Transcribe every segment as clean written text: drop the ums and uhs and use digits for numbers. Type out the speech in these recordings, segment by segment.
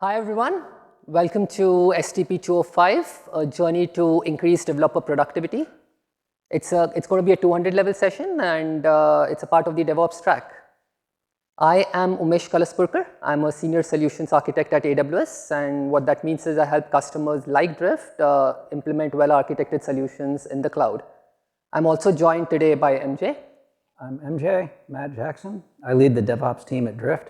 Hi everyone, welcome to STP205, a journey to increase developer productivity. It's going to be a 200 level session and it's a part of the Devops track. I am Umesh Kalaspurkar. I'm a senior solutions architect at AWS, and what that means is I help customers like Drift implement well-architected solutions in the cloud. I'm also joined today by MJ. I'm MJ, Matt Jackson. I lead the DevOps team at Drift.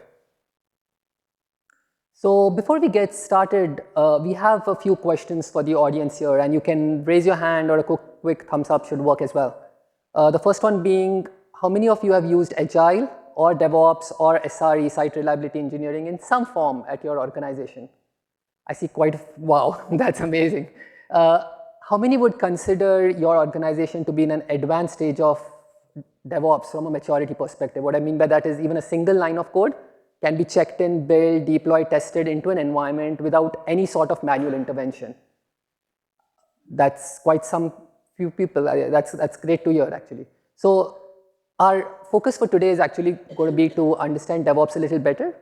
So before we get started, we have a few questions for the audience here, and you can raise your hand or a quick thumbs up should work as well. The first one being, how many of you have used Agile or DevOps or SRE, Site Reliability Engineering, in some form at your organization? I see quite, wow, that's amazing. How many would consider your organization to be in an advanced stage of DevOps from a maturity perspective? What I mean by that is even a single line of code can be checked in, built, deployed, tested into an environment without any sort of manual intervention. That's quite some few people. That's great to hear, actually. So our focus for today is actually going to be to understand DevOps a little better,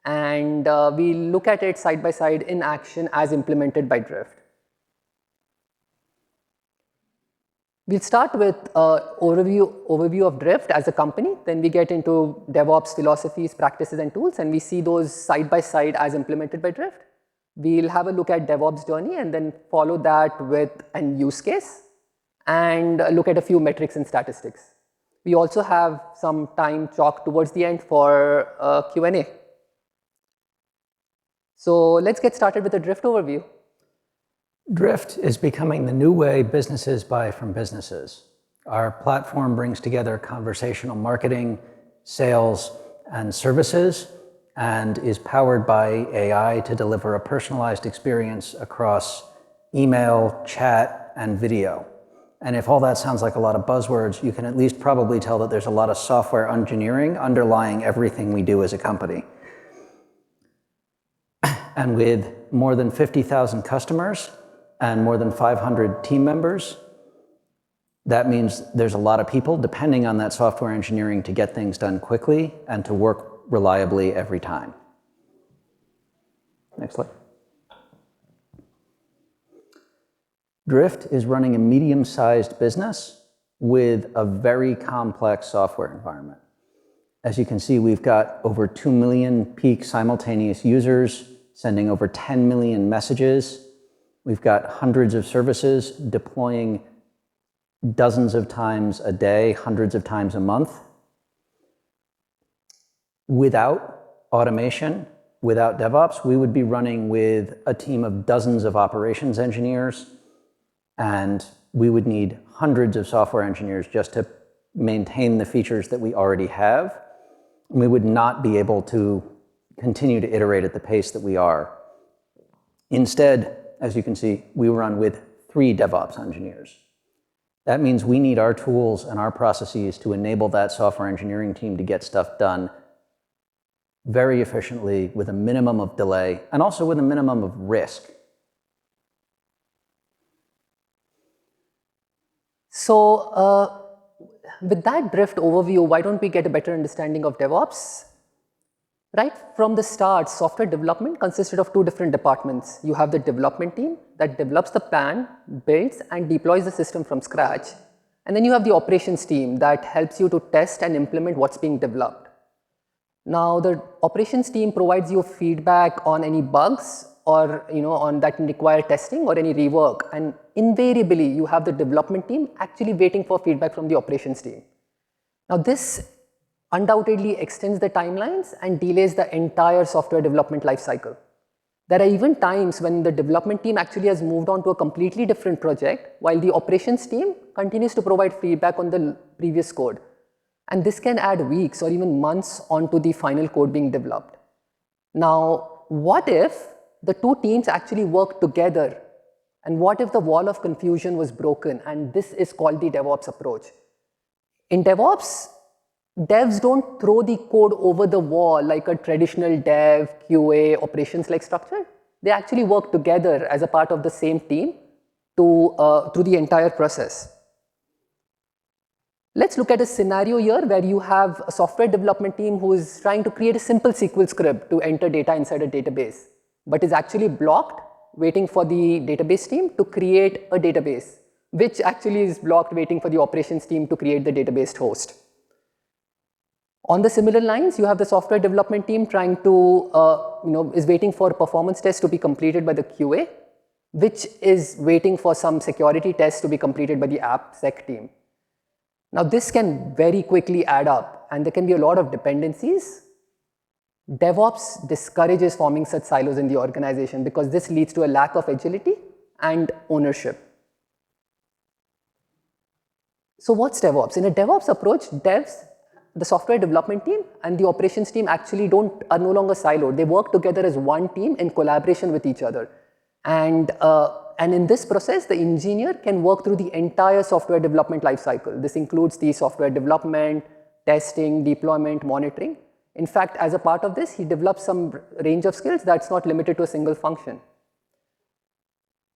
and we look at it side by side in action as implemented by Drift. We'll start with an overview of Drift as a company, then we get into DevOps philosophies, practices, and tools, and we see those side by side as implemented by Drift. We'll have a look at DevOps journey and then follow that with a use case and look at a few metrics and statistics. We also have some time chalked towards the end for Q&A. So let's get started with a Drift overview. Drift is becoming the new way businesses buy from businesses. Our platform brings together conversational marketing, sales, and services, and is powered by AI to deliver a personalized experience across email, chat, and video. And if all that sounds like a lot of buzzwords, you can at least probably tell that there's a lot of software engineering underlying everything we do as a company. And with more than 50,000 customers and more than 500 team members, that means there's a lot of people depending on that software engineering to get things done quickly and to work reliably every time. Next slide. Drift is running a medium-sized business with a very complex software environment. As you can see, we've got over 2 million peak simultaneous users, sending over 10 million messages. We've got hundreds of services deploying dozens of times a day, hundreds of times a month. Without automation, without DevOps, we would be running with a team of dozens of operations engineers, and we would need hundreds of software engineers just to maintain the features that we already have. We would not be able to continue to iterate at the pace that we are. Instead, as you can see, we run with 3 DevOps engineers. That means we need our tools and our processes to enable that software engineering team to get stuff done very efficiently with a minimum of delay and also with a minimum of risk. So with that Drift overview, why don't we get a better understanding of DevOps? Right from the start, software development consisted of 2 different departments. You have the development team that develops the plan, builds, and deploys the system from scratch. And then you have the operations team that helps you to test and implement what's being developed. Now, the operations team provides you feedback on any bugs or on that require testing or any rework. And invariably, you have the development team actually waiting for feedback from the operations team. Now, this undoubtedly extends the timelines and delays the entire software development lifecycle. There are even times when the development team actually has moved on to a completely different project while the operations team continues to provide feedback on the previous code. And this can add weeks or even months onto the final code being developed. Now, what if the 2 teams actually work together? And what if the wall of confusion was broken? And this is called the DevOps approach. In DevOps, devs don't throw the code over the wall like a traditional dev, QA, operations-like structure. They actually work together as a part of the same team through the entire process. Let's look at a scenario here where you have a software development team who is trying to create a simple SQL script to enter data inside a database. but is actually blocked waiting for the database team to create a database, which actually is blocked waiting for the operations team to create the database host. On the similar lines, you have the software development team trying to, is waiting for performance tests to be completed by the QA, which is waiting for some security tests to be completed by the AppSec team. Now, this can very quickly add up, and there can be a lot of dependencies. DevOps discourages forming such silos in the organization because this leads to a lack of agility and ownership. So what's DevOps? In a DevOps approach, devs, the software development team and the operations team actually are no longer siloed. They work together as one team in collaboration with each other. And in this process, the engineer can work through the entire software development lifecycle. This includes the software development, testing, deployment, monitoring. In fact, as a part of this, he develops some range of skills that's not limited to a single function.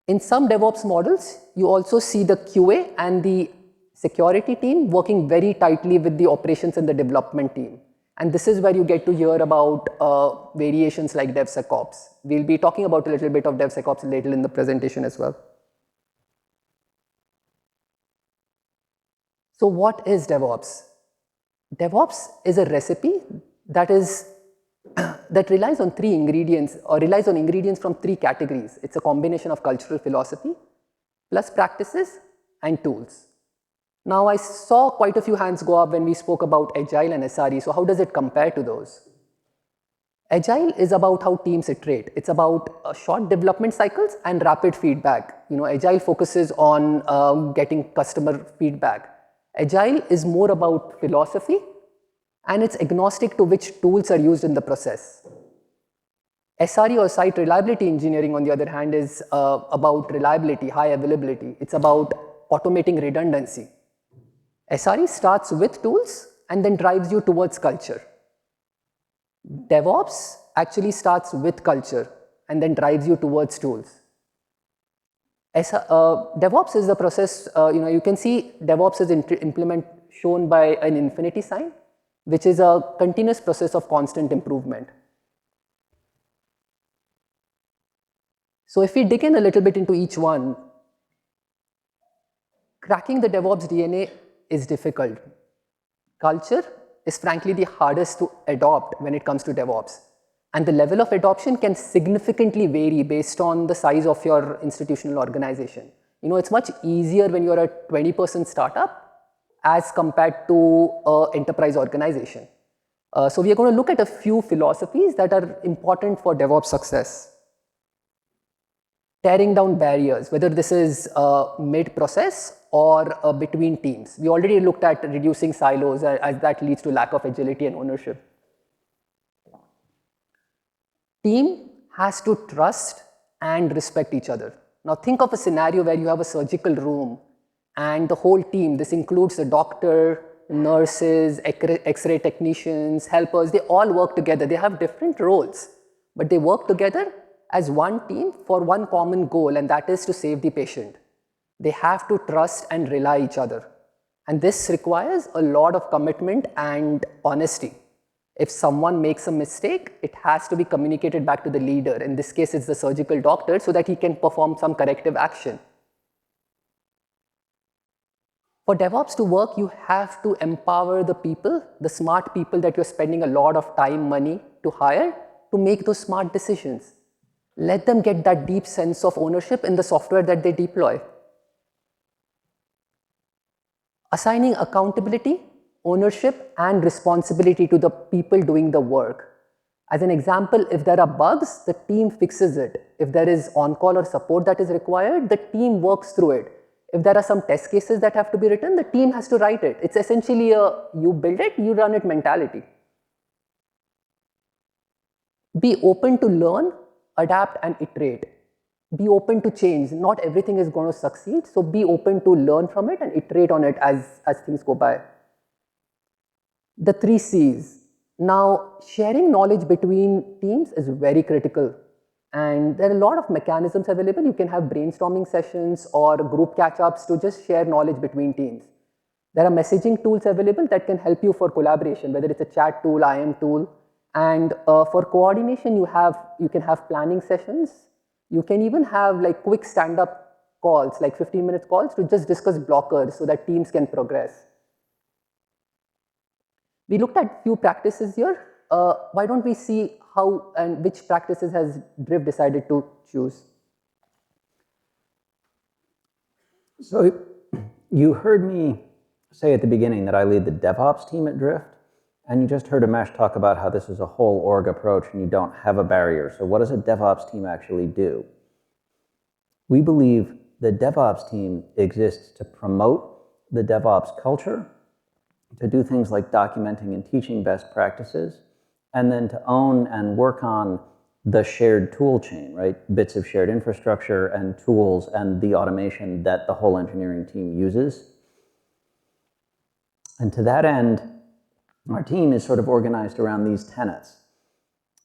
In some DevOps models, you also see the QA and the security team working very tightly with the operations and the development team. And this is where you get to hear about variations like DevSecOps. We'll be talking about a little bit of DevSecOps later in the presentation as well. So what is DevOps? DevOps is a recipe that relies on three ingredients, or relies on ingredients from three categories. It's a combination of cultural philosophy, plus practices, and tools. Now, I saw quite a few hands go up when we spoke about Agile and SRE, so how does it compare to those? Agile is about how teams iterate. It's about short development cycles and rapid feedback. Agile focuses on getting customer feedback. Agile is more about philosophy, and it's agnostic to which tools are used in the process. SRE or site reliability engineering, on the other hand, is about reliability, high availability. It's about automating redundancy. SRE starts with tools and then drives you towards culture. DevOps actually starts with culture and then drives you towards tools. DevOps is the process, you can see DevOps is shown by an infinity sign, which is a continuous process of constant improvement. So if we dig in a little bit into each one, cracking the DevOps DNA is difficult. Culture is frankly the hardest to adopt when it comes to DevOps. And the level of adoption can significantly vary based on the size of your institutional organization. It's much easier when you're a 20-person startup as compared to an enterprise organization. So we are going to look at a few philosophies that are important for DevOps success. Tearing down barriers, whether this is mid-process or between teams. We already looked at reducing silos as that leads to lack of agility and ownership. Team has to trust and respect each other. Now think of a scenario where you have a surgical room and the whole team, this includes the doctor, nurses, X-ray technicians, helpers, they all work together. They have different roles, but they work together as one team for one common goal, and that is to save the patient. They have to trust and rely each other. And this requires a lot of commitment and honesty. If someone makes a mistake, it has to be communicated back to the leader. In this case, it's the surgical doctor, so that he can perform some corrective action. For DevOps to work, you have to empower the people, the smart people that you're spending a lot of time, money to hire to make those smart decisions. Let them get that deep sense of ownership in the software that they deploy. Assigning accountability, ownership, and responsibility to the people doing the work. As an example, if there are bugs, the team fixes it. If there is on-call or support that is required, the team works through it. If there are some test cases that have to be written, the team has to write it. It's essentially a you build it, you run it mentality. Be open to learn, adapt, and iterate. Be open to change. Not everything is going to succeed, so be open to learn from it and iterate on it as things go by. The 3 C's. Now, sharing knowledge between teams is very critical. And there are a lot of mechanisms available. You can have brainstorming sessions or group catch-ups to just share knowledge between teams. There are messaging tools available that can help you for collaboration, whether it's a chat tool, IM tool. And for coordination, you can have planning sessions. You can even have like quick stand-up calls, like 15-minute calls to just discuss blockers so that teams can progress. We looked at few practices here. Why don't we see how and which practices has Drift decided to choose? So you heard me say at the beginning that I lead the DevOps team at Drift, and you just heard Amesh talk about how this is a whole org approach and you don't have a barrier. So what does a DevOps team actually do? We believe the DevOps team exists to promote the DevOps culture, to do things like documenting and teaching best practices, and then to own and work on the shared tool chain, right? Bits of shared infrastructure and tools and the automation that the whole engineering team uses. And to that end, our team is sort of organized around these tenets.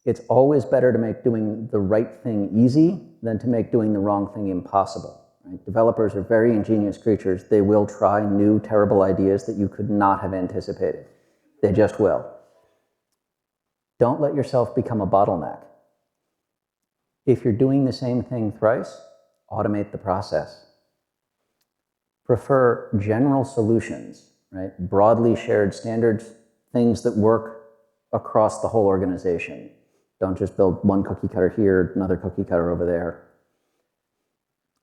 It's always better to make doing the right thing easy than to make doing the wrong thing impossible. Right? Developers are very ingenious creatures. They will try new, terrible ideas that you could not have anticipated. They just will. Don't let yourself become a bottleneck. If you're doing the same thing thrice, automate the process. Prefer general solutions, right? Broadly shared standards, things that work across the whole organization. Don't just build one cookie cutter here, another cookie cutter over there.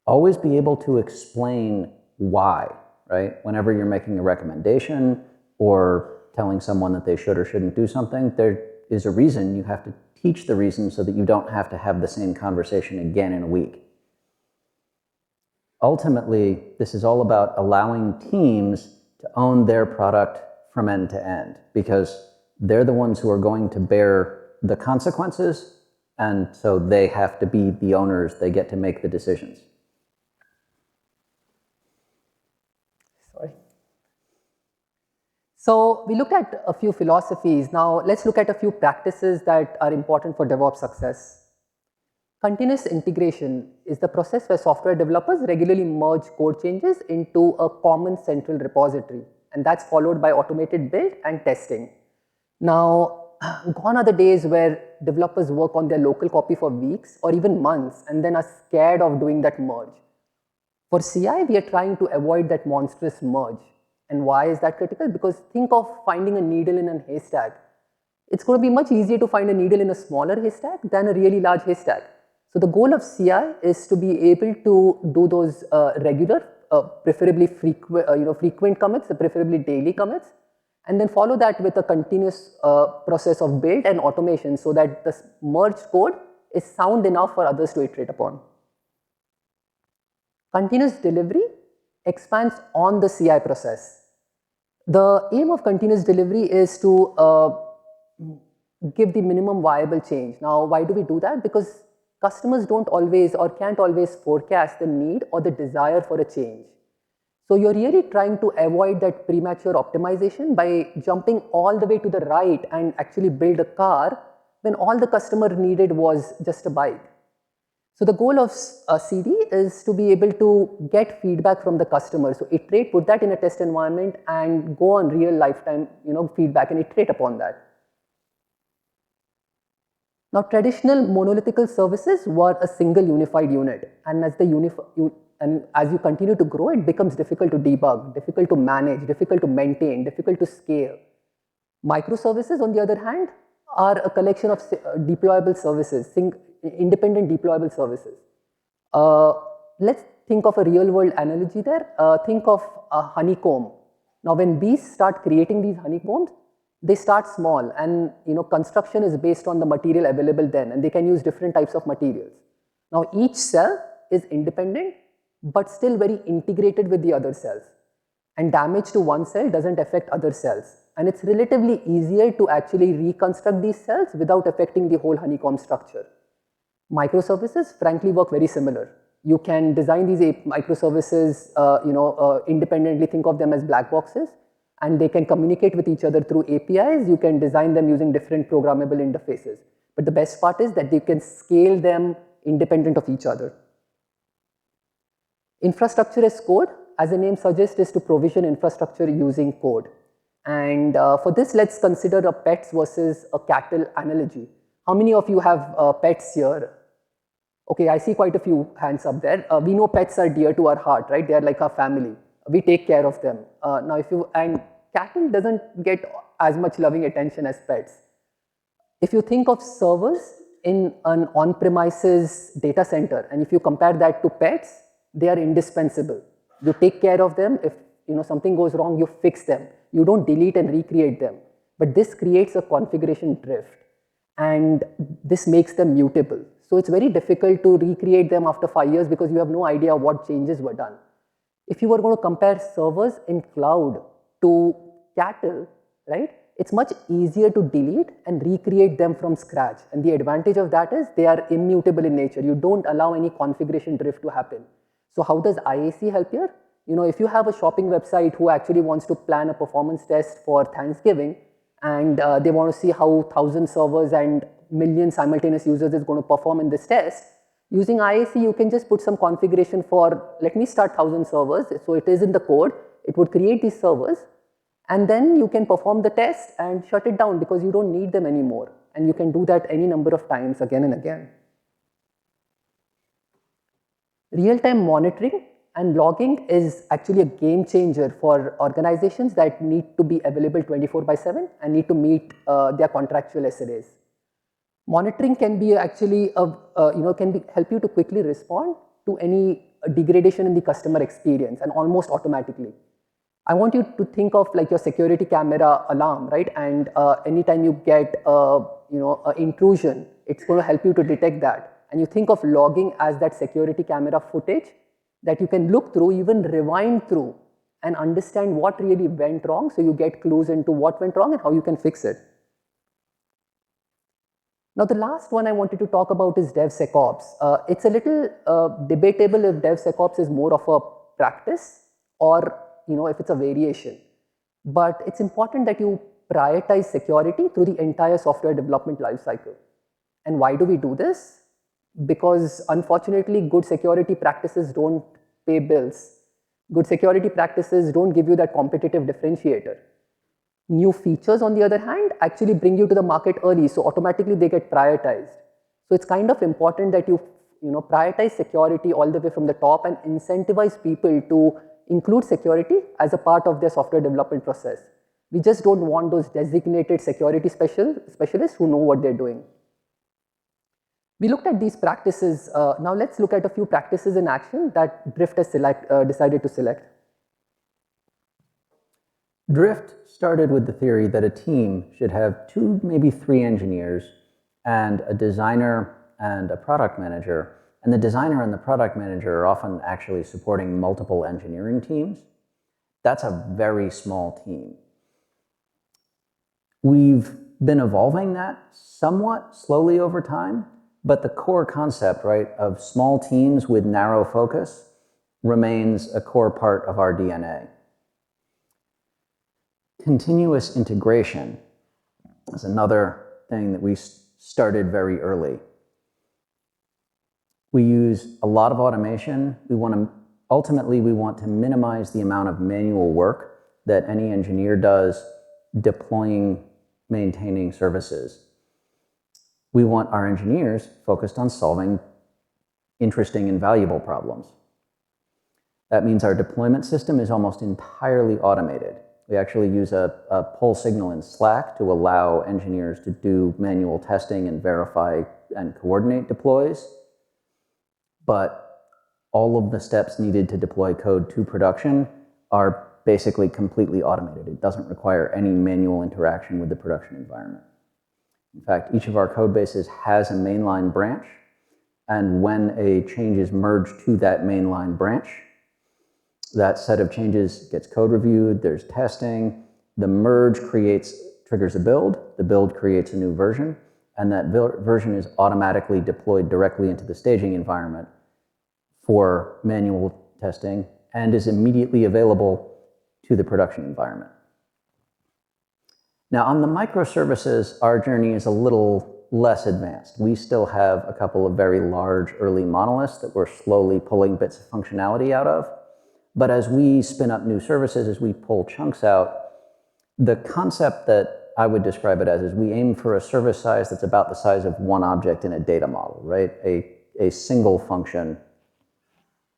Always be able to explain why, right? Whenever you're making a recommendation or telling someone that they should or shouldn't do something, there is a reason. You have to teach the reason so that you don't have to have the same conversation again in a week. Ultimately, this is all about allowing teams to own their product from end to end, because they're the ones who are going to bear the consequences, and so they have to be the owners. They get to make the decisions. Sorry. So we looked at a few philosophies. Now let's look at a few practices that are important for DevOps success. Continuous integration is the process where software developers regularly merge code changes into a common central repository, and that's followed by automated build and testing. Now, gone are the days where developers work on their local copy for weeks or even months and then are scared of doing that merge. For CI, we are trying to avoid that monstrous merge. And why is that critical? Because think of finding a needle in a haystack. It's going to be much easier to find a needle in a smaller haystack than a really large haystack. So the goal of CI is to be able to do those regular, preferably frequent commits, preferably daily commits, and then follow that with a continuous process of build and automation so that the merged code is sound enough for others to iterate upon. Continuous delivery expands on the CI process. The aim of continuous delivery is to give the minimum viable change. Now, why do we do that? Because customers don't always or can't always forecast the need or the desire for a change. So you're really trying to avoid that premature optimization by jumping all the way to the right and actually build a car when all the customer needed was just a bike. So the goal of CD is to be able to get feedback from the customer. So iterate, put that in a test environment and go on real lifetime feedback and iterate upon that. Now, traditional monolithical services were a single unified unit, and as you continue to grow, it becomes difficult to debug, difficult to manage, difficult to maintain, difficult to scale. Microservices, on the other hand, are a collection of deployable services, independent deployable services. Let's think of a real-world analogy there. Think of a honeycomb. Now, when bees start creating these honeycombs, they start small, and construction is based on the material available then, and they can use different types of materials. Now, each cell is independent, but still very integrated with the other cells. And damage to one cell doesn't affect other cells. And it's relatively easier to actually reconstruct these cells without affecting the whole honeycomb structure. Microservices, frankly, work very similar. You can design these microservices independently, think of them as black boxes, and they can communicate with each other through APIs. You can design them using different programmable interfaces. But the best part is that you can scale them independent of each other. Infrastructure as code, as the name suggests, is to provision infrastructure using code. And for this, let's consider a pets versus a cattle analogy. How many of you have pets here? Okay, I see quite a few hands up there. We know pets are dear to our heart, right? They are like our family. We take care of them. And cattle doesn't get as much loving attention as pets. If you think of servers in an on-premises data center, and if you compare that to pets, they are indispensable. You take care of them. If something goes wrong, you fix them. You don't delete and recreate them. But this creates a configuration drift, and this makes them mutable. So it's very difficult to recreate them after 5 years because you have no idea what changes were done. If you were going to compare servers in cloud to cattle, right, it's much easier to delete and recreate them from scratch. And the advantage of that is they are immutable in nature. You don't allow any configuration drift to happen. So how does IAC help here? If you have a shopping website who actually wants to plan a performance test for Thanksgiving, and they want to see how 1,000 servers and million simultaneous users is going to perform in this test, using IAC, you can just put some configuration for, let me start 1,000 servers. So it is in the code. It would create these servers. And then you can perform the test and shut it down because you don't need them anymore. And you can do that any number of times again and again. Real-time monitoring and logging is actually a game changer for organizations that need to be available 24/7 and need to meet their contractual SLAs. Monitoring can be actually help you to quickly respond to any degradation in the customer experience and almost automatically. I want you to think of like your security camera alarm, right? And anytime you get an intrusion, it's going to help you to detect that. And you think of logging as that security camera footage that you can look through, even rewind through, and understand what really went wrong, so you get clues into what went wrong and how you can fix it. Now, the last one I wanted to talk about is DevSecOps. It's a little debatable if DevSecOps is more of a practice or if it's a variation. But it's important that you prioritize security through the entire software development lifecycle. And why do we do this? Because unfortunately, good security practices don't pay bills. Good security practices don't give you that competitive differentiator. New features, on the other hand, actually bring you to the market early, so automatically they get prioritized. So it's kind of important that you prioritize security all the way from the top and incentivize people to include security as a part of their software development process. We just don't want those designated security specialists who know what they're doing. We looked at these practices. Now let's look at a few practices in action that Drift has decided to select. Drift started with the theory that a team should have 2, maybe 3 engineers and a designer and a product manager. And the designer and the product manager are often actually supporting multiple engineering teams. That's a very small team. We've been evolving that somewhat slowly over time, but the core concept, right, of small teams with narrow focus remains a core part of our DNA. Continuous integration is another thing that we started very early. We use a lot of automation. Ultimately, we want to minimize the amount of manual work that any engineer does deploying, maintaining services. We want our engineers focused on solving interesting and valuable problems. That means our deployment system is almost entirely automated. We actually use a pull signal in Slack to allow engineers to do manual testing and verify and coordinate deploys. But all of the steps needed to deploy code to production are basically completely automated. It doesn't require any manual interaction with the production environment. In fact, each of our code bases has a mainline branch, and when a change is merged to that mainline branch, that set of changes gets code reviewed, there's testing, the merge triggers a build, the build creates a new version, and that version is automatically deployed directly into the staging environment for manual testing and is immediately available to the production environment. Now, on the microservices, our journey is a little less advanced. We still have a couple of very large early monoliths that we're slowly pulling bits of functionality out of. But as we spin up new services, as we pull chunks out, The concept that I would describe it as is we aim for a service size that's about the size of one object in a data model, right? A single function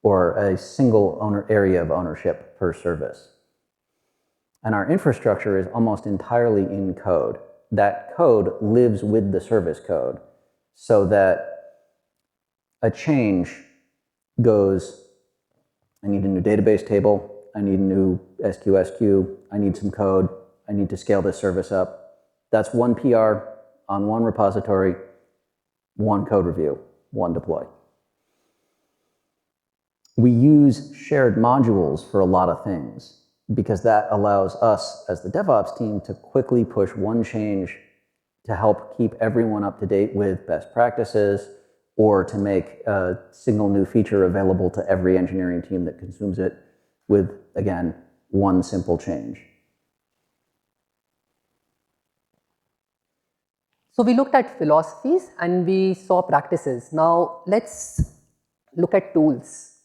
or a single area of ownership per service. And our infrastructure is almost entirely in code. That code lives with the service code so that a change goes, I need a new database table, I need a new SQS queue, I need some code, I need to scale this service up. That's one PR on one repository, one code review, one deploy. We use shared modules for a lot of things because that allows us as the DevOps team to quickly push one change to help keep everyone up to date with best practices or to make a single new feature available to every engineering team that consumes it with, again, one simple change. So we looked at philosophies and we saw practices. Now let's look at tools.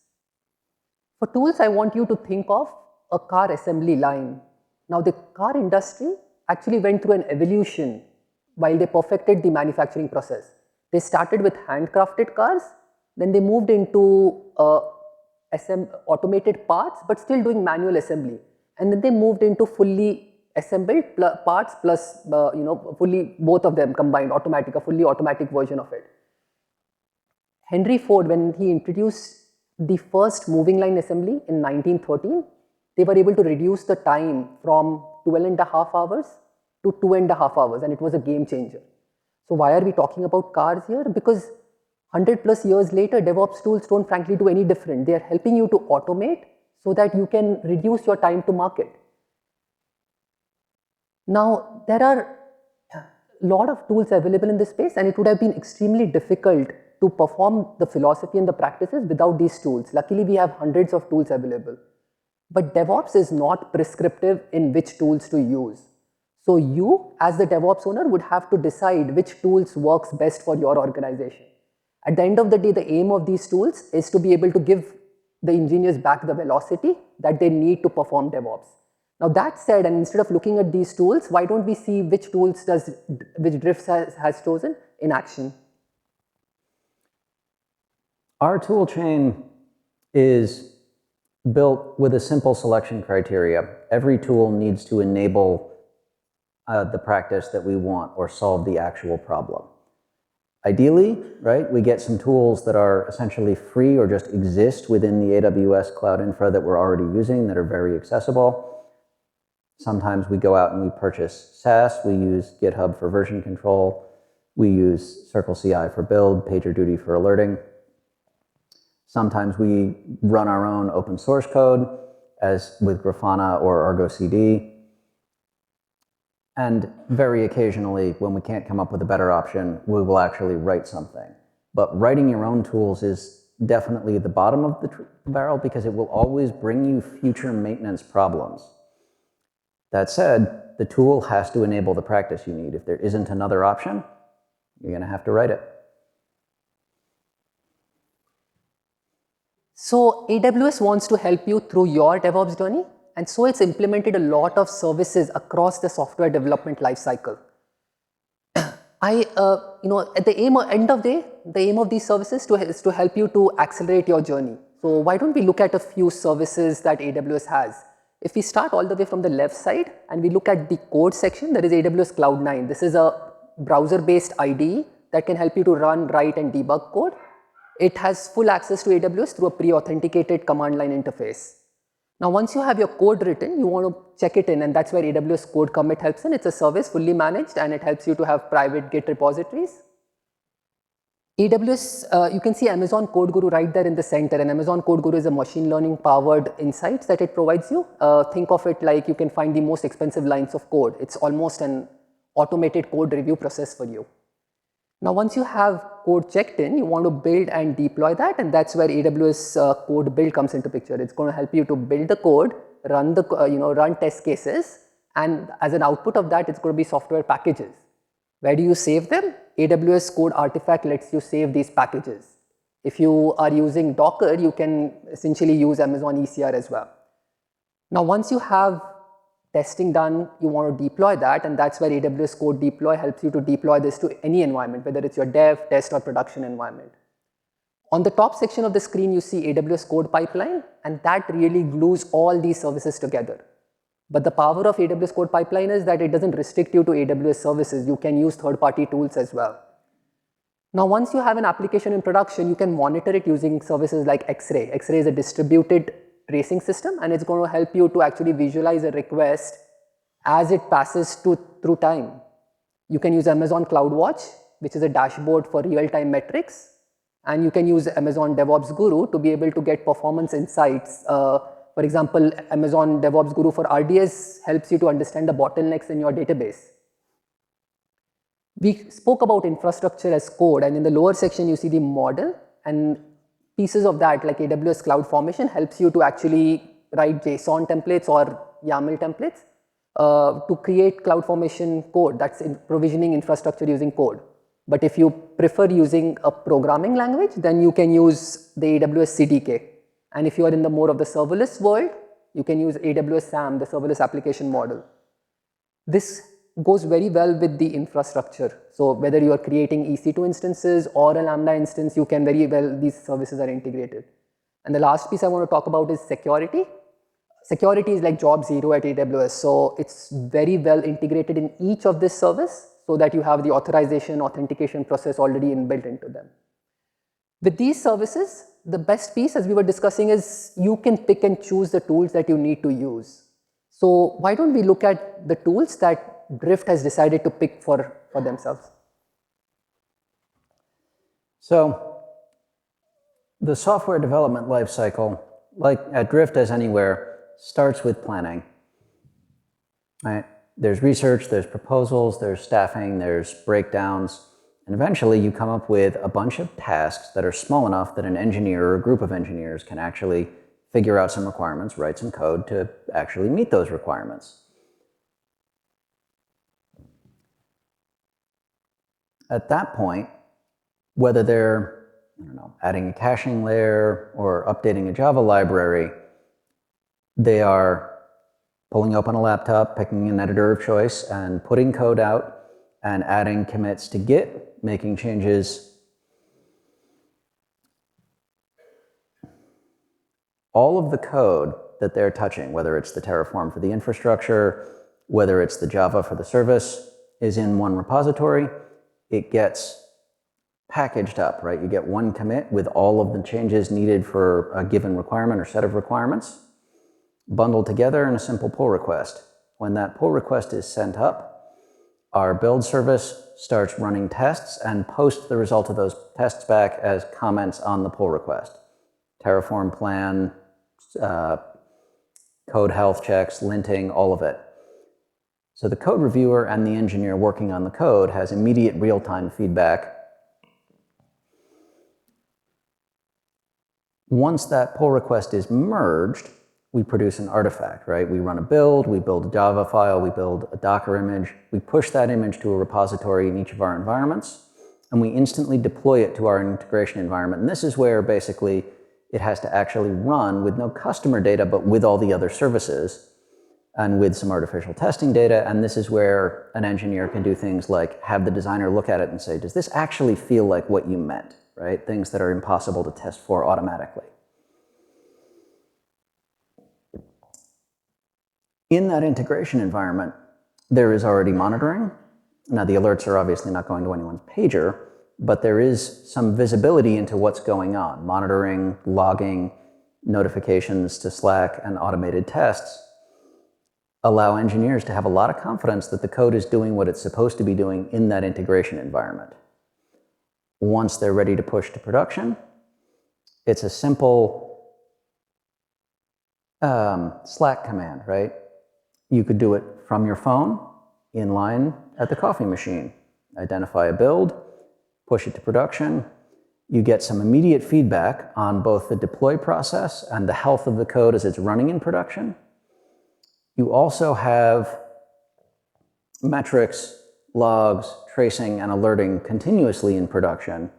For tools, I want you to think of a car assembly line. Now the car industry actually went through an evolution while they perfected the manufacturing process. They started with handcrafted cars, then they moved into automated parts but still doing manual assembly, and then they moved into fully assembled parts plus fully both of them combined, a fully automatic version of it. Henry Ford, when he introduced the first moving line assembly in 1913, they were able to reduce the time from 12.5 hours to 2.5 hours, and it was a game changer. So why are we talking about cars here? Because 100+ years later, DevOps tools don't frankly do any different. They are helping you to automate so that you can reduce your time to market. Now, there are a lot of tools available in this space, and it would have been extremely difficult to perform the philosophy and the practices without these tools. Luckily, we have hundreds of tools available. But DevOps is not prescriptive in which tools to use. So you, as the DevOps owner, would have to decide which tools works best for your organization. At the end of the day, the aim of these tools is to be able to give the engineers back the velocity that they need to perform DevOps. Now that said, and instead of looking at these tools, why don't we see which tools which Drifts has chosen in action? Our tool chain is built with a simple selection criteria. Every tool needs to enable the practice that we want or solve the actual problem. Ideally, right, we get some tools that are essentially free or just exist within the AWS cloud infra that we're already using that are very accessible. Sometimes we go out and we purchase SaaS. We use GitHub for version control. We use CircleCI for build, PagerDuty for alerting. Sometimes we run our own open source code, as with Grafana or Argo CD. And very occasionally, when we can't come up with a better option, we will actually write something. But writing your own tools is definitely the bottom of the barrel because it will always bring you future maintenance problems. That said, the tool has to enable the practice you need. If there isn't another option, you're going to have to write it. So AWS wants to help you through your DevOps journey, and so it's implemented a lot of services across the software development lifecycle. At the end of the day, the aim of these services is to help you to accelerate your journey. So why don't we look at a few services that AWS has? If we start all the way from the left side and we look at the code section, there is AWS Cloud9. This is a browser-based IDE that can help you to run, write, and debug code. It has full access to AWS through a pre-authenticated command line interface. Now, once you have your code written, you want to check it in, and that's where AWS Code Commit helps in. It's a service fully managed, and it helps you to have private Git repositories. AWS, you can see Amazon Code Guru right there in the center, and Amazon Code Guru is a machine learning powered insights that it provides you. Think of it like you can find the most expensive lines of code. It's almost an automated code review process for you. Now, once you have code checked in, you want to build and deploy that, and that's where AWS Code Build comes into picture. It's going to help you to build the code, run the run test cases, and as an output of that, it's going to be software packages. Where do you save them? AWS Code Artifact lets you save these packages. If you are using Docker, you can essentially use Amazon ECR as well. Now, once you have testing done, you want to deploy that, and that's where AWS Code Deploy helps you to deploy this to any environment, whether it's your dev, test, or production environment. On the top section of the screen, you see AWS Code Pipeline, and that really glues all these services together. But the power of AWS Code Pipeline is that it doesn't restrict you to AWS services. You can use third-party tools as well. Now, once you have an application in production, you can monitor it using services like X-Ray. X-Ray is a distributed tracing system, and it's going to help you to actually visualize a request as it passes through time. You can use Amazon CloudWatch, which is a dashboard for real-time metrics, and you can use Amazon Devops Guru to be able to get performance insights. For example, Amazon Devops Guru for RDS helps you to understand the bottlenecks in your database. We spoke about infrastructure as code, and in the lower section you see the model, and pieces of that like AWS CloudFormation helps you to actually write JSON templates or YAML templates to create CloudFormation code. That's in provisioning infrastructure using code. But if you prefer using a programming language, then you can use the AWS CDK. And if you are in the more of the serverless world, you can use AWS SAM, the serverless application model. This goes very well with the infrastructure. So whether you are creating EC2 instances or a Lambda instance, you can very well, these services are integrated. And the last piece I want to talk about is security. Security is like job zero at AWS. So it's very well integrated in each of this service so that you have the authorization, authentication process already inbuilt into them. With these services, the best piece, as we were discussing, is you can pick and choose the tools that you need to use. So why don't we look at the tools that Drift has decided to pick for themselves? So the software development lifecycle, like at Drift as anywhere, starts with planning. Right? There's research, there's proposals, there's staffing, there's breakdowns, and eventually you come up with a bunch of tasks that are small enough that an engineer or a group of engineers can actually figure out some requirements, write some code to actually meet those requirements. At that point, whether they're, adding a caching layer or updating a Java library, they are pulling open a laptop, picking an editor of choice, and putting code out and adding commits to Git, making changes. All of the code that they're touching, whether it's the Terraform for the infrastructure, whether it's the Java for the service, is in one repository. It gets packaged up, right? You get one commit with all of the changes needed for a given requirement or set of requirements, bundled together in a simple pull request. When that pull request is sent up, our build service starts running tests and posts the result of those tests back as comments on the pull request. Terraform plan, code health checks, linting, all of it. So the code reviewer and the engineer working on the code has immediate real-time feedback. Once that pull request is merged, we produce an artifact, right? We run a build, we build a Java file, we build a Docker image, we push that image to a repository in each of our environments, and we instantly deploy it to our integration environment. And this is where basically it has to actually run with no customer data, but with all the other services and with some artificial testing data. And this is where an engineer can do things like have the designer look at it and say, does this actually feel like what you meant, right? Things that are impossible to test for automatically. In that integration environment, there is already monitoring. Now, the alerts are obviously not going to anyone's pager, but there is some visibility into what's going on. Monitoring, logging, notifications to Slack, and automated tests allow engineers to have a lot of confidence that the code is doing what it's supposed to be doing in that integration environment. Once they're ready to push to production, it's a simple Slack command, right? You could do it from your phone, in line at the coffee machine. Identify a build, push it to production. You get some immediate feedback on both the deploy process and the health of the code as it's running in production. You also have metrics, logs, tracing, and alerting continuously in production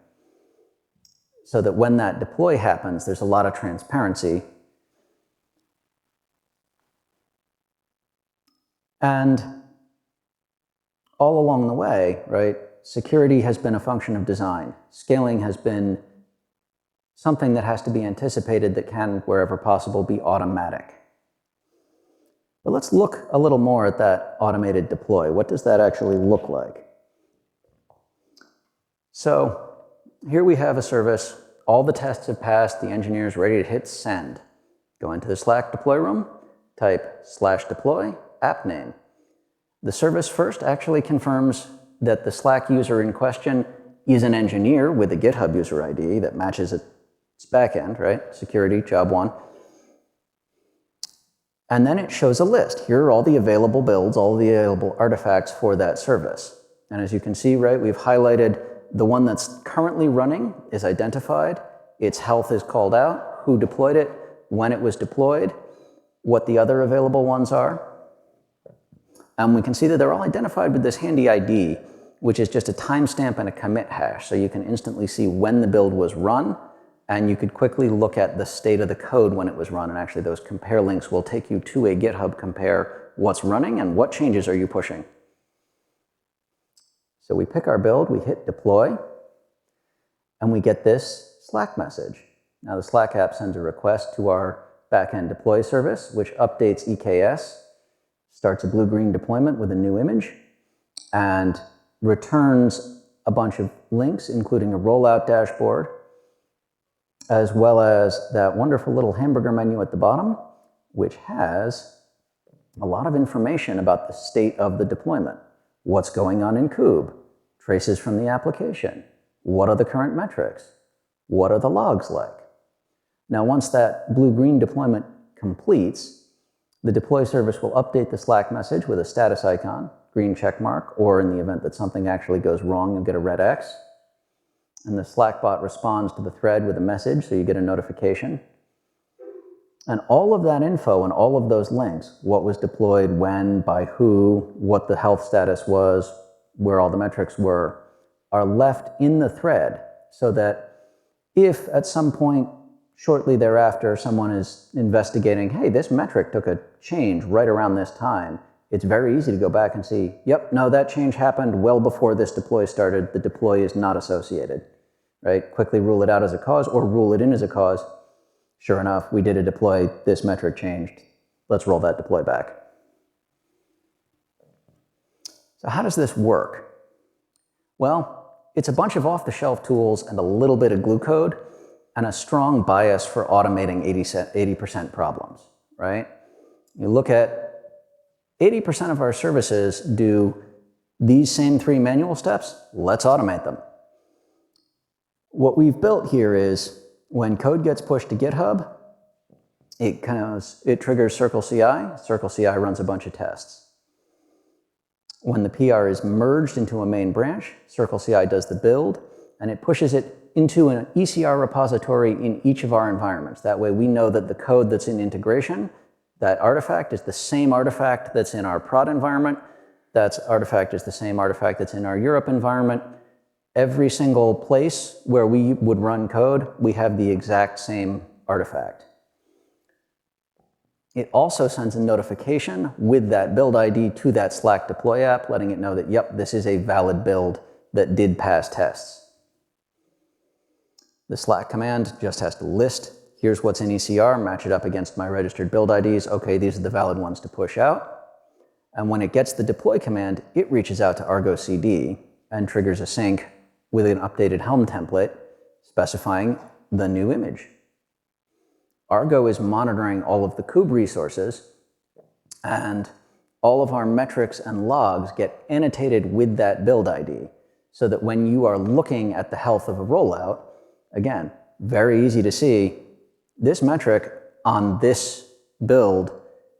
so that when that deploy happens, there's a lot of transparency. And all along the way, right, security has been a function of design. Scaling has been something that has to be anticipated that can, wherever possible, be automatic. But let's look a little more at that automated deploy. What does that actually look like? So here we have a service. All the tests have passed. The engineer's ready to hit send. Go into the Slack deploy room, type /deploy, app name. The service first actually confirms that the Slack user in question is an engineer with a GitHub user ID that matches its backend, right? Security, job one. And then it shows a list. Here are all the available builds, all the available artifacts for that service. And as you can see, right, we've highlighted the one that's currently running is identified, its health is called out, who deployed it, when it was deployed, what the other available ones are. And we can see that they're all identified with this handy ID, which is just a timestamp and a commit hash. So you can instantly see when the build was run, and you could quickly look at the state of the code when it was run. And actually those compare links will take you to a GitHub compare what's running and what changes are you pushing. So we pick our build, we hit deploy, and we get this Slack message. Now the Slack app sends a request to our backend deploy service, which updates EKS, starts a blue-green deployment with a new image, and returns a bunch of links, including a rollout dashboard, as well as that wonderful little hamburger menu at the bottom, which has a lot of information about the state of the deployment. What's going on in kube, traces from the application, what are the current metrics, what are the logs like. Now once that blue-green deployment completes, the deploy service will update the Slack message with a status icon, green check mark, or in the event that something actually goes wrong, you'll get a red X. And the Slack bot responds to the thread with a message, so you get a notification. And all of that info and all of those links, what was deployed, when, by who, what the health status was, where all the metrics were, are left in the thread so that if at some point shortly thereafter someone is investigating, hey, this metric took a change right around this time, it's very easy to go back and see, yep, no, that change happened well before this deploy started. The deploy is not associated, right? Quickly rule it out as a cause or rule it in as a cause. Sure enough, we did a deploy, this metric changed. Let's roll that deploy back. So how does this work? Well, it's a bunch of off-the-shelf tools and a little bit of glue code and a strong bias for automating 80% problems, right? You look at 80% of our services do these same 3 manual steps. Let's automate them. What we've built here is when code gets pushed to GitHub, it triggers Circle CI. Circle CI runs a bunch of tests. When the PR is merged into a main branch, Circle CI does the build, and it pushes it into an ECR repository in each of our environments. That way we know that the code that's in integration, that artifact is the same artifact that's in our prod environment. That artifact is the same artifact that's in our Europe environment. Every single place where we would run code, we have the exact same artifact. It also sends a notification with that build ID to that Slack deploy app, letting it know that, yep, this is a valid build that did pass tests. The Slack command just has to list, here's what's in ECR, match it up against my registered build IDs. Okay, these are the valid ones to push out. And when it gets the deploy command, it reaches out to Argo CD and triggers a sync with an updated Helm template specifying the new image. Argo is monitoring all of the kube resources, and all of our metrics and logs get annotated with that build ID, so that when you are looking at the health of a rollout, again, very easy to see, this metric on this build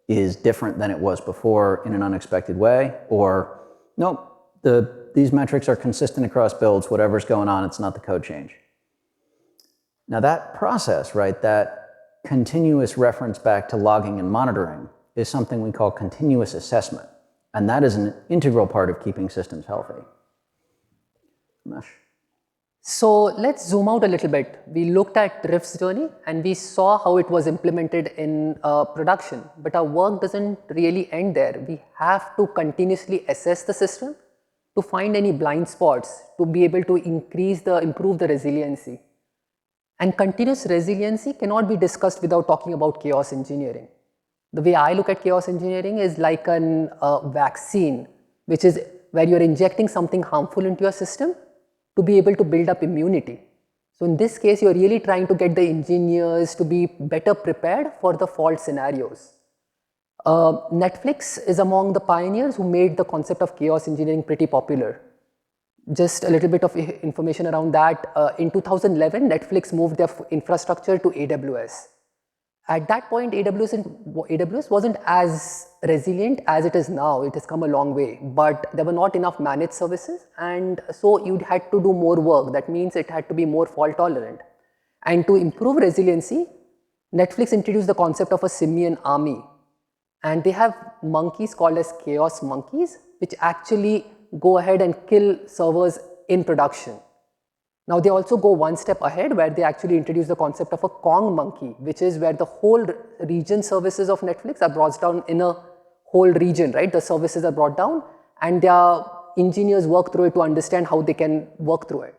is different than it was before in an unexpected way, or nope, these metrics are consistent across builds, whatever's going on, it's not the code change. Now that process, right, that continuous reference back to logging and monitoring is something we call continuous assessment, and that is an integral part of keeping systems healthy. Mesh. So let's zoom out a little bit. We looked at Rift's journey and we saw how it was implemented in production, but our work doesn't really end there. We have to continuously assess the system to find any blind spots, to be able to improve the resiliency. And continuous resiliency cannot be discussed without talking about chaos engineering. The way I look at chaos engineering is like a vaccine, which is where you're injecting something harmful into your system to be able to build up immunity. So in this case, you're really trying to get the engineers to be better prepared for the fault scenarios. Netflix is among the pioneers who made the concept of chaos engineering pretty popular. Just a little bit of information around that. In 2011, Netflix moved their infrastructure to AWS. At that point, AWS wasn't as resilient as it is now. It has come a long way, but there were not enough managed services, and so you had to do more work. That means it had to be more fault tolerant. And to improve resiliency, Netflix introduced the concept of a simian army, and they have monkeys called as chaos monkeys, which actually go ahead and kill servers in production. Now they also go one step ahead, where they actually introduce the concept of a Kong monkey, which is where the whole region services of Netflix are brought down in a whole region, right? The services are brought down and their engineers work through it to understand how they can work through it.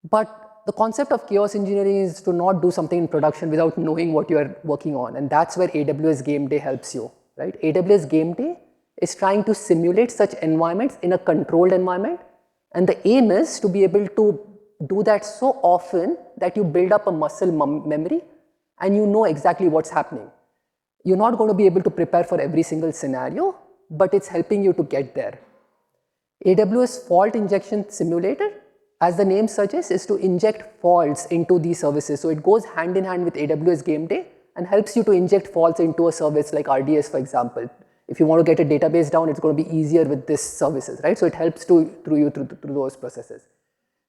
But the concept of chaos engineering is to not do something in production without knowing what you are working on, and that's where AWS Game Day helps you, right? AWS Game Day is trying to simulate such environments in a controlled environment, and the aim is to be able to do that so often that you build up a muscle memory and you know exactly what's happening. You're not going to be able to prepare for every single scenario, but it's helping you to get there. AWS Fault Injection Simulator, as the name suggests, is to inject faults into these services. So it goes hand in hand with AWS Game Day and helps you to inject faults into a service like RDS, for example. If you want to get a database down, it's going to be easier with this services, right? So it helps through those processes.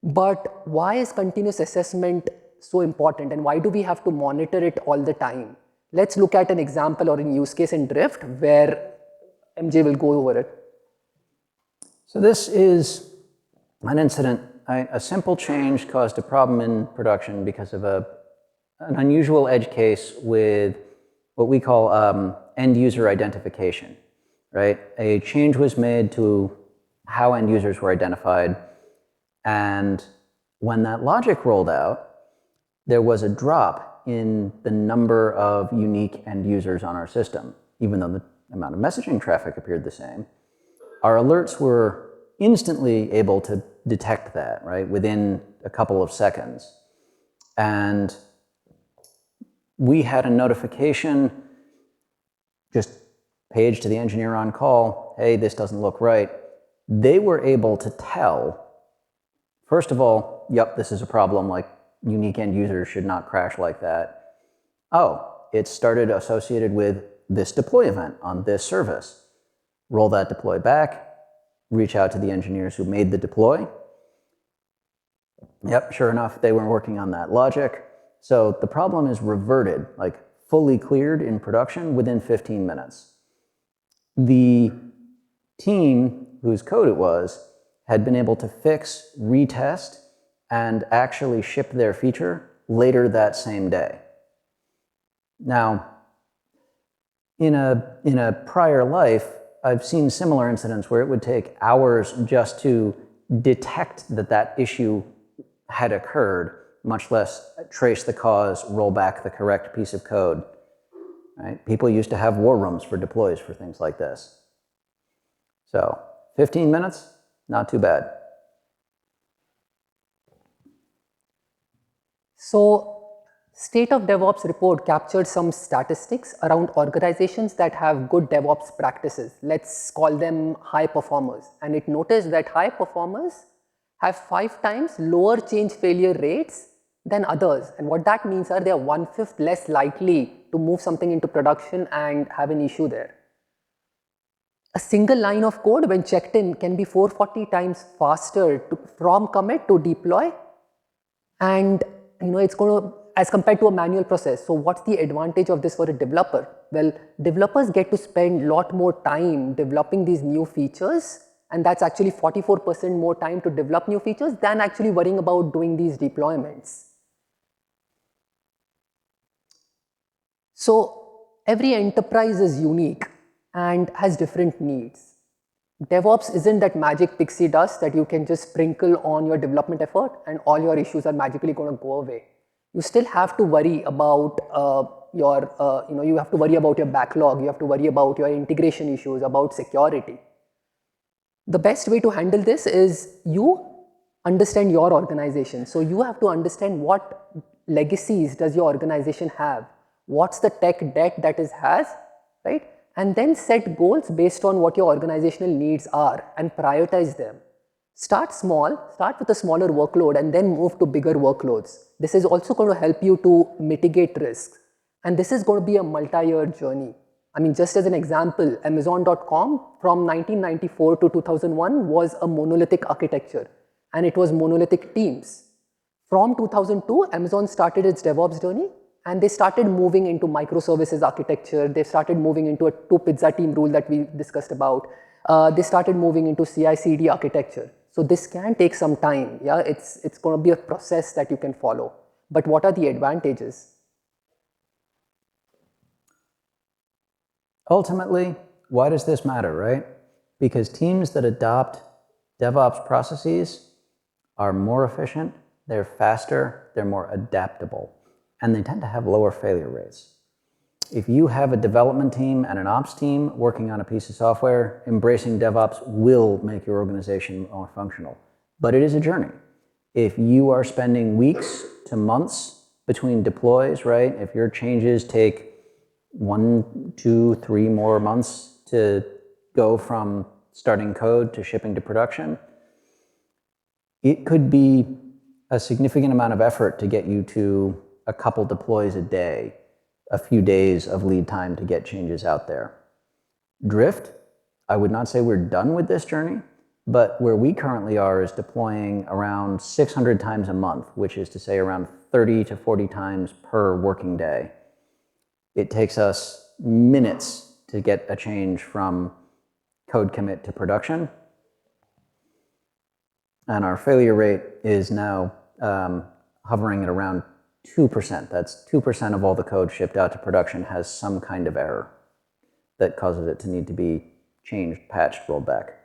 But why is continuous assessment so important, and why do we have to monitor it all the time? Let's look at an example or a use case in Drift where MJ will go over it. So this is an incident. A simple change caused a problem in production because of an unusual edge case with what we call end user identification, right? A change was made to how end users were identified. And when that logic rolled out, there was a drop in the number of unique end users on our system. Even though the amount of messaging traffic appeared the same, our alerts were instantly able to detect that, right, within a couple of seconds. And we had a notification, just page to the engineer on call, hey, this doesn't look right. They were able to tell, first of all, yep, this is a problem, like unique end users should not crash like that. Oh, it started associated with this deploy event on this service. Roll that deploy back, reach out to the engineers who made the deploy. Yep, sure enough, they were working on that logic. So the problem is reverted, like fully cleared in production within 15 minutes. The team whose code it was had been able to fix, retest, and actually ship their feature later that same day. Now, in a prior life, I've seen similar incidents where it would take hours just to detect that that issue had occurred, much less trace the cause, roll back the correct piece of code. Right? People used to have war rooms for deploys for things like this. So 15 minutes, not too bad. So State of DevOps report captured some statistics around organizations that have good DevOps practices. Let's call them high performers. And it noticed that high performers have 5 times lower change failure rates than others. And what that means are they are 1/5 less likely to move something into production and have an issue there. A single line of code, when checked in, can be 440 times faster from commit to deploy, and it's going to, as compared to a manual process. So what's the advantage of this for a developer? Well, developers get to spend a lot more time developing these new features And that's actually 44% more time to develop new features than actually worrying about doing these deployments. So every enterprise is unique and has different needs. DevOps isn't that magic pixie dust that you can just sprinkle on your development effort and all your issues are magically going to go away. You still have to worry about you have to worry about your backlog, you have to worry about your integration issues, about security. The best way to handle this is you understand your organization. So you have to understand what legacies does your organization have, what's the tech debt that it has, right? And then set goals based on what your organizational needs are and prioritize them. Start small, start with a smaller workload and then move to bigger workloads. This is also going to help you to mitigate risks. And this is going to be a multi-year journey. I mean, just as an example, Amazon.com from 1994 to 2001 was a monolithic architecture and it was monolithic teams. From 2002, Amazon started its DevOps journey and they started moving into microservices architecture. They started moving into a two-pizza team rule that we discussed about. They started moving into CI/CD architecture. So this can take some time. Yeah, it's going to be a process that you can follow. But what are the advantages? Ultimately, why does this matter, right? Because teams that adopt DevOps processes are more efficient, they're faster, they're more adaptable, and they tend to have lower failure rates. If you have a development team and an ops team working on a piece of software, embracing DevOps will make your organization more functional. But it is a journey. If you are spending weeks to months between deploys, right? If your changes take 1, 2, 3 more months to go from starting code to shipping to production, it could be a significant amount of effort to get you to a couple deploys a day, a few days of lead time to get changes out there. Drift, I would not say we're done with this journey, but where we currently are is deploying around 600 times a month, which is to say around 30 to 40 times per working day. It takes us minutes to get a change from code commit to production. And our failure rate is now hovering at around 2%. That's 2% of all the code shipped out to production has some kind of error that causes it to need to be changed, patched, rolled back.